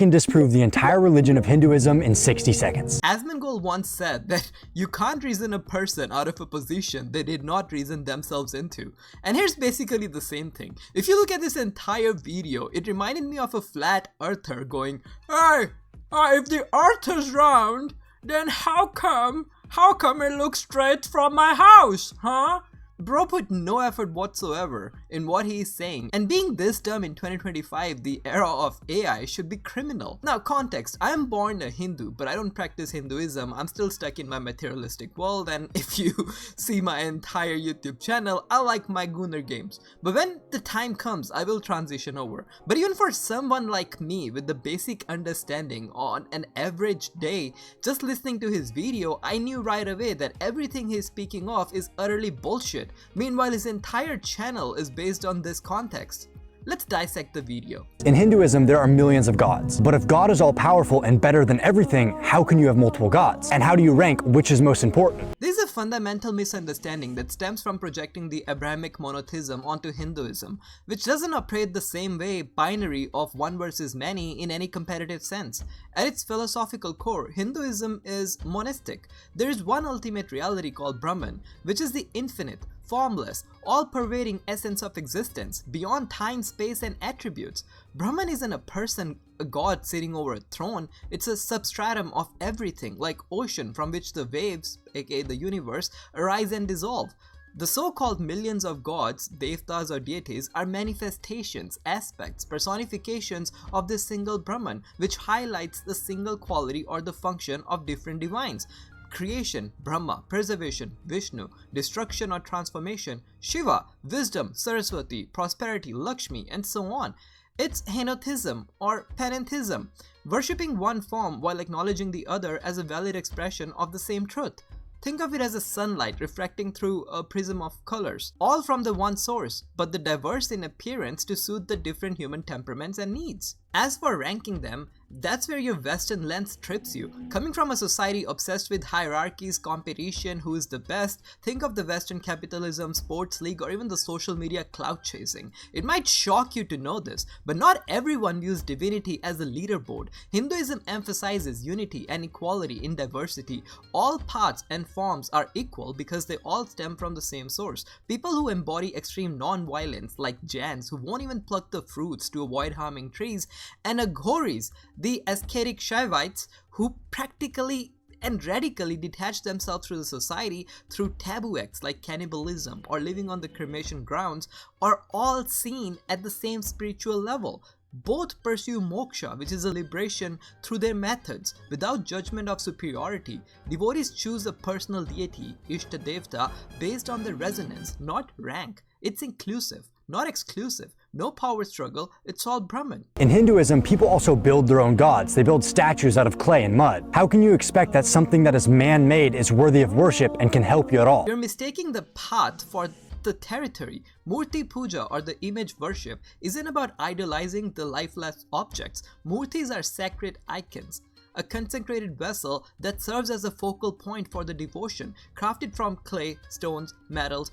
can disprove the entire religion of Hinduism in 60 seconds. Asmongold once said that you can't reason a person out of a position they did not reason themselves into. And here's basically the same thing. If you look at this entire video, it reminded me of a flat earther going, Hey, if the earth is round, then how come it looks straight from my house, huh? Bro put no effort whatsoever in what he is saying, and being this dumb in 2025, the era of AI, should be criminal. Now context, I am born a Hindu, but I don't practice Hinduism. I'm still stuck in my materialistic world, and if you see my entire YouTube channel, I like my Gunnar games. But when the time comes, I will transition over. But even for someone like me with the basic understanding on an average day, just listening to his video, I knew right away that everything he's speaking of is utterly bullshit. Meanwhile, his entire channel is based on this context. Let's dissect the video. In Hinduism, there are millions of gods. But if God is all-powerful and better than everything, how can you have multiple gods? And how do you rank which is most important? This is a fundamental misunderstanding that stems from projecting the Abrahamic monotheism onto Hinduism, which doesn't operate the same way binary of one versus many in any competitive sense. At its philosophical core, Hinduism is monistic. There is one ultimate reality called Brahman, which is the infinite, formless, all-pervading essence of existence, beyond time, space, and attributes. Brahman isn't a person, a god sitting over a throne. It's a substratum of everything, like ocean from which the waves, aka the universe, arise and dissolve. The so-called millions of gods, devtas or deities, are manifestations, aspects, personifications of this single Brahman, which highlights the single quality or the function of different divines. Creation, Brahma; preservation, Vishnu; destruction or transformation, Shiva; wisdom, Saraswati; prosperity, Lakshmi, and so on. It's henotheism or panentheism, worshipping one form while acknowledging the other as a valid expression of the same truth. Think of it as a sunlight refracting through a prism of colors, all from the one source, but the diverse in appearance to suit the different human temperaments and needs. As for ranking them, that's where your Western lens trips you. Coming from a society obsessed with hierarchies, competition, who is the best, think of the Western capitalism, sports league, or even the social media clout chasing. It might shock you to know this, but not everyone views divinity as a leaderboard. Hinduism emphasizes unity and equality in diversity. All paths and forms are equal because they all stem from the same source. People who embody extreme non-violence, like Jains, who won't even pluck the fruits to avoid harming trees, and Aghoris, the ascetic Shaivites, who practically and radically detach themselves from the society through taboo acts like cannibalism or living on the cremation grounds, are all seen at the same spiritual level. Both pursue moksha, which is a liberation through their methods, without judgment of superiority. Devotees choose a personal deity, Ishta Devta, based on their resonance, not rank. It's inclusive, not exclusive. No power struggle, it's all Brahman. In Hinduism, people also build their own gods. They build statues out of clay and mud. How can you expect that something that is man-made is worthy of worship and can help you at all? You're mistaking the path for the territory. Murti puja, or the image worship, isn't about idolizing the lifeless objects. Murtis are sacred icons, a consecrated vessel that serves as a focal point for the devotion, crafted from clay, stones, metals.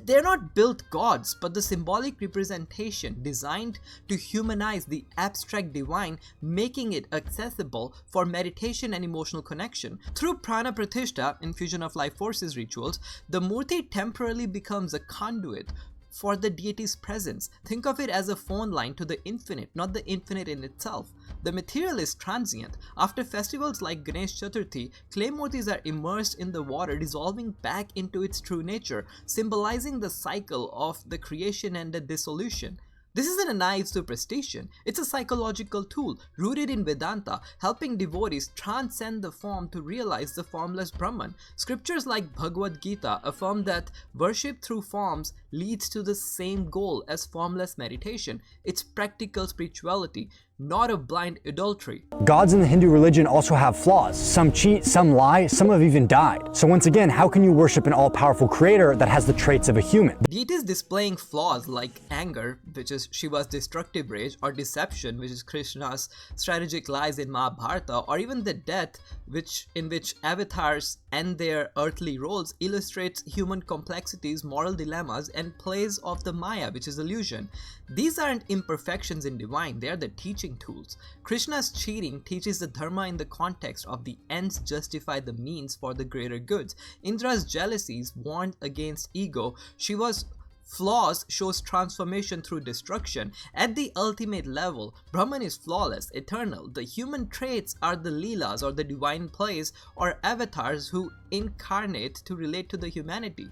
They're not built gods, but the symbolic representation designed to humanize the abstract divine, making it accessible for meditation and emotional connection. Through prana pratishtha, infusion of life forces rituals, the murti temporarily becomes a conduit for the deity's presence. Think of it as a phone line to the infinite, not the infinite in itself. The material is transient. After festivals like Ganesh Chaturthi, clay murtis are immersed in the water, dissolving back into its true nature, symbolizing the cycle of the creation and the dissolution. This isn't a naive superstition, it's a psychological tool rooted in Vedanta, helping devotees transcend the form to realize the formless Brahman. Scriptures like Bhagavad Gita affirm that worship through forms leads to the same goal as formless meditation. It's practical spirituality, not a blind adultery. Gods in the Hindu religion also have flaws. Some cheat, some lie, some have even died. So once again, how can you worship an all-powerful creator that has the traits of a human? Deities displaying flaws like anger, which is Shiva's destructive rage, or deception, which is Krishna's strategic lies in Mahabharata, or even the death, in which avatars and their earthly roles, illustrates human complexities, moral dilemmas, and plays of the Maya, which is illusion. These aren't imperfections in divine, they are the teachings cheating tools. Krishna's cheating teaches the dharma in the context of the ends justify the means for the greater goods. Indra's jealousies warned against ego. Shiva's flaws shows transformation through destruction. At the ultimate level, Brahman is flawless, eternal. The human traits are the leelas or the divine plays or avatars who incarnate to relate to the humanity.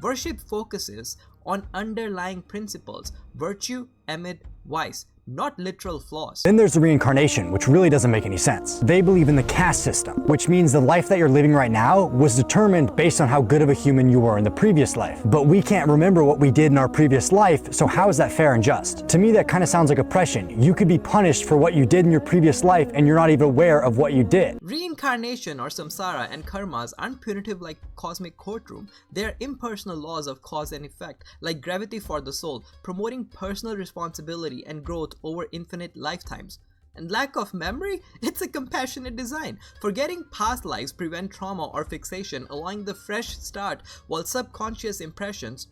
Worship focuses on underlying principles, virtue amid vice, not literal flaws. Then there's the reincarnation, which really doesn't make any sense. They believe in the caste system, which means the life that you're living right now was determined based on how good of a human you were in the previous life. But we can't remember what we did in our previous life, so how is that fair and just? To me, that kind of sounds like oppression. You could be punished for what you did in your previous life and you're not even aware of what you did. Reincarnation or samsara and karmas aren't punitive like cosmic courtroom. They are impersonal laws of cause and effect, like gravity for the soul, promoting personal responsibility and growth over infinite lifetimes. And lack of memory? It's a compassionate design. Forgetting past lives prevent trauma or fixation, allowing the fresh start, while subconscious impressions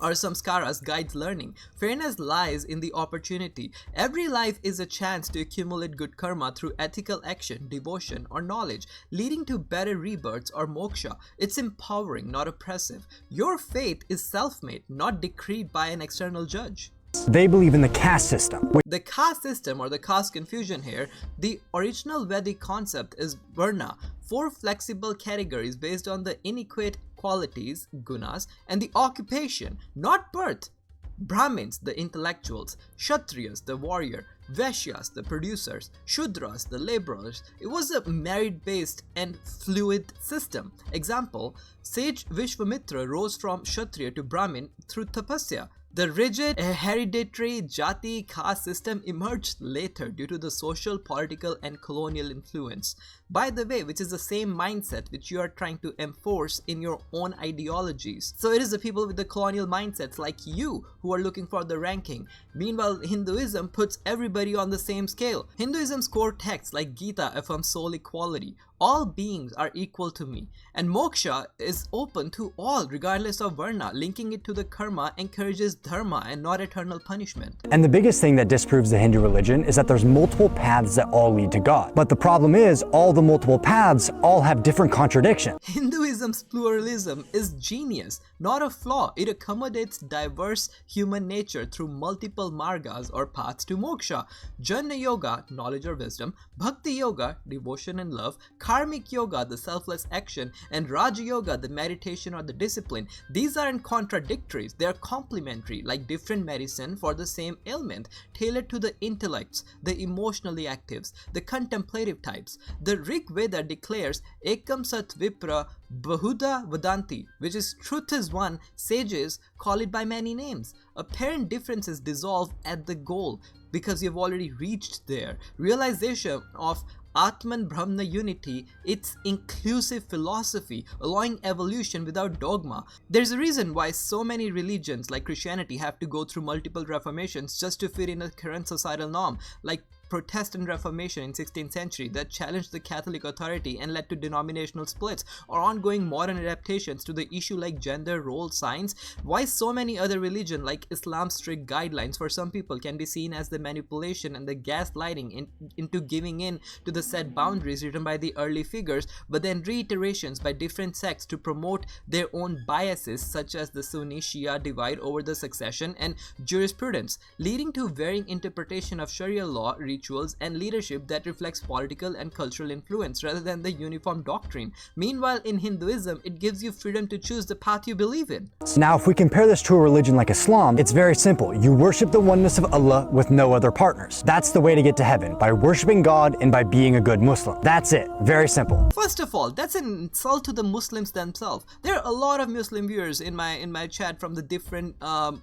or samskaras guides learning. Fairness lies in the opportunity. Every life is a chance to accumulate good karma through ethical action, devotion, or knowledge, leading to better rebirths or moksha. It's empowering, not oppressive. Your fate is self-made, not decreed by an external judge. They believe in the caste system. The caste system or the caste confusion here, the original Vedic concept is varna, 4 flexible categories based on the innate qualities, gunas, and the occupation, not birth. Brahmins, the intellectuals, Kshatriyas, the warrior, Vaishyas, the producers, Shudras, the laborers. It was a merit-based and fluid system. Example, sage Vishwamitra rose from Kshatriya to Brahmin through tapasya. The rigid hereditary jati caste system emerged later due to the social, political, and colonial influence. By the way, which is the same mindset which you are trying to enforce in your own ideologies. So it is the people with the colonial mindsets like you who are looking for the ranking. Meanwhile, Hinduism puts everybody on the same scale. Hinduism's core texts like Gita affirm soul equality. All beings are equal to me. And moksha is open to all regardless of varna. Linking it to the karma encourages dharma and not eternal punishment. And the biggest thing that disproves the Hindu religion is that there's multiple paths that all lead to God. But the problem is, all the multiple paths all have different contradictions. Hinduism's pluralism is genius, not a flaw. It accommodates diverse human nature through multiple margas or paths to moksha. Jnana Yoga, knowledge or wisdom, Bhakti Yoga, devotion and love, Karmic Yoga, the selfless action, and Raja Yoga, the meditation or the discipline. These aren't contradictory, they are complementary, like different medicine for the same ailment, tailored to the intellects, the emotionally actives, the contemplative types. The Rig Veda declares Ekam Sat Vipra Bahuda Vadanti, which is truth is one, sages call it by many names. Apparent differences dissolve at the goal because you've already reached there. Realization of Atman Brahma unity, its inclusive philosophy, allowing evolution without dogma. There's a reason why so many religions like Christianity have to go through multiple reformations just to fit in a current societal norm, like Protestant Reformation in 16th century that challenged the Catholic authority and led to denominational splits, or ongoing modern adaptations to the issue like gender, role, science. Why so many other religions like Islam's strict guidelines for some people can be seen as the manipulation and the gaslighting into giving in to the set boundaries written by the early figures, but then reiterations by different sects to promote their own biases, such as the Sunni-Shia divide over the succession and jurisprudence, leading to varying interpretation of Sharia law, rituals, and leadership that reflects political and cultural influence rather than the uniform doctrine. Meanwhile, in Hinduism, it gives you freedom to choose the path you believe in. Now, if we compare this to a religion like Islam, it's very simple. You worship the oneness of Allah with no other partners. That's the way to get to heaven, by worshiping God and by being a good Muslim. That's it. Very simple. First of all, that's an insult to the Muslims themselves. There are a lot of Muslim viewers in my chat from the different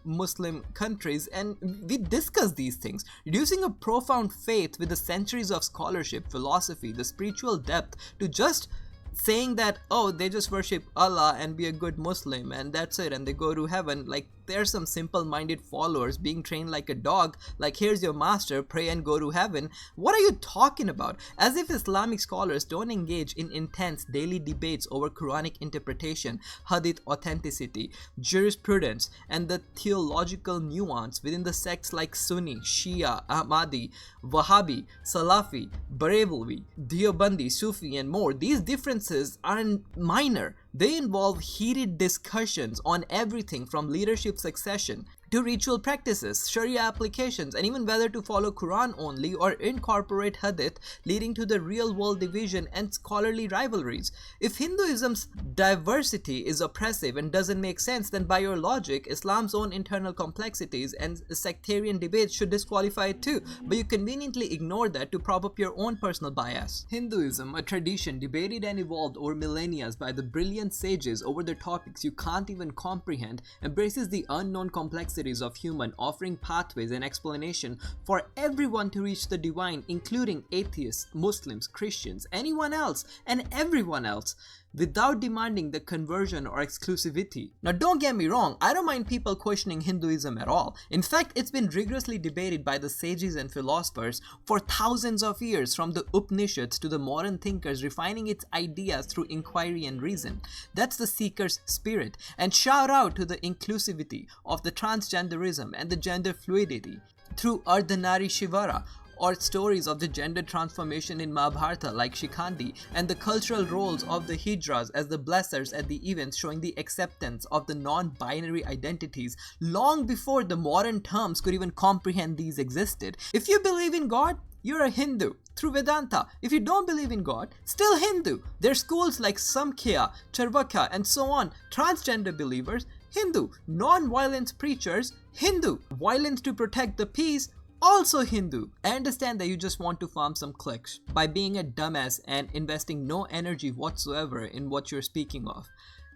Muslim countries, and we discuss these things. Reducing a profound faith with the centuries of scholarship, philosophy, the spiritual depth to just saying that, oh, they just worship Allah and be a good Muslim and that's it and they go to heaven, like they're some simple-minded followers being trained like a dog, like here's your master, pray and go to heaven. What are you talking about? As if Islamic scholars don't engage in intense daily debates over Quranic interpretation, hadith authenticity, jurisprudence, and the theological nuance within the sects like Sunni, Shia, Ahmadi, Wahhabi, Salafi, Barelvi, Deobandi, Sufi, and more. These differences aren't minor. They involve heated discussions on everything from leadership succession to ritual practices, Sharia applications, and even whether to follow Quran only or incorporate Hadith, leading to the real-world division and scholarly rivalries. If Hinduism's diversity is oppressive and doesn't make sense, then by your logic, Islam's own internal complexities and sectarian debates should disqualify it too, but you conveniently ignore that to prop up your own personal bias. Hinduism, a tradition debated and evolved over millennia by the brilliant sages over the topics you can't even comprehend, embraces the unknown complexities of human, offering pathways and explanation for everyone to reach the divine, including atheists, Muslims, Christians, anyone else, and everyone else, without demanding the conversion or exclusivity. Now don't get me wrong, I don't mind people questioning Hinduism at all. In fact, it's been rigorously debated by the sages and philosophers for thousands of years, from the Upanishads to the modern thinkers refining its ideas through inquiry and reason. That's the seeker's spirit. And shout out to the inclusivity of the transgenderism and the gender fluidity through Ardhanarishvara, or stories of the gender transformation in Mahabharata like Shikhandi, and the cultural roles of the Hijras as the blessers at the events, showing the acceptance of the non-binary identities long before the modern terms could even comprehend these existed. If you believe in God, you're a Hindu through Vedanta. If you don't believe in God, still Hindu. There's schools like Samkhya, Charvaka, and so on. Transgender believers, Hindu. Non-violence preachers, Hindu. Violence to protect the peace, also Hindu. I understand that you just want to farm some clicks by being a dumbass and investing no energy whatsoever in what you're speaking of.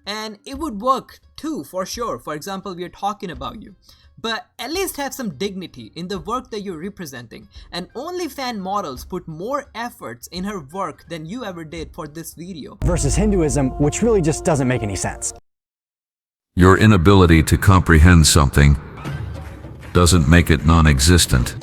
And it would work too, for sure. For example, we are talking about you. But at least have some dignity in the work that you're representing. And OnlyFans models put more efforts in her work than you ever did for this video. Versus Hinduism, which really just doesn't make any sense. Your inability to comprehend something doesn't make it non-existent.